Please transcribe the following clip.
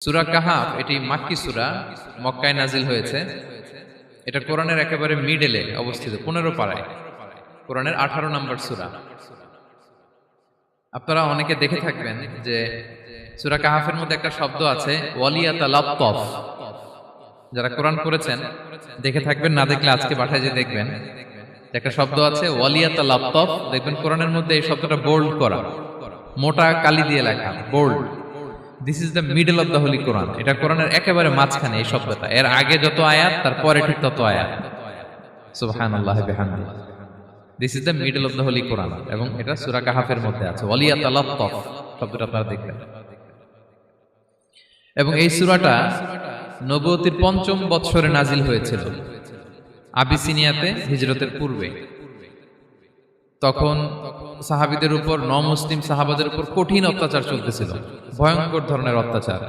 সূরা কাহাফ এটি মাক্কি সূরা, মক্কায় নাজিল হয়েছে। এটা কোরআনের একেবারে মিডলে অবস্থিত, 15 পারায়, কোরআনের 18 নম্বর সূরা। আপনারা অনেকে দেখে থাকবেন যে সূরা কাহাফের মধ্যে একটা শব্দ আছে ওয়ালিয়াতালাত্তাফ। যারা কোরআন পড়েছেন দেখে থাকবেন, না দেখলে আজকে বাসায় যে দেখবেন একটা শব্দ আছে ওয়ালিয়াতালাত্তাফ। দেখবেন কোরআনের মধ্যে এই শব্দটা বোল্ড করা, মোটা কালি দিয়ে লেখা, bold. This is the middle of the holy Quran. এটা কোরআনের একেবারে মাঝখানে এই শব্দটা, এর আগে যত আয়াত তার পরে ঠিক তত আয়াত। সুবহানাল্লাহ বিহামদিহি। This is the middle of the holy Quran, এবং এটা সূরা কাহাফের মধ্যে আছে ওয়ালিয়াতালাত্তাফ শব্দটা আপনারা দেখবেন। এবং এই সূরাটা নবুয়তির ৫ম বৎসরে নাজিল হয়েছিল, আবিসিনিয়াতে, হিজরতের পূর্বে। তখন সাহাবীদের উপর, নমুসলিম সাহাবাদের উপর কঠিন অত্যাচার চলতেছিল, ভয়ঙ্কর ধরনের অত্যাচার।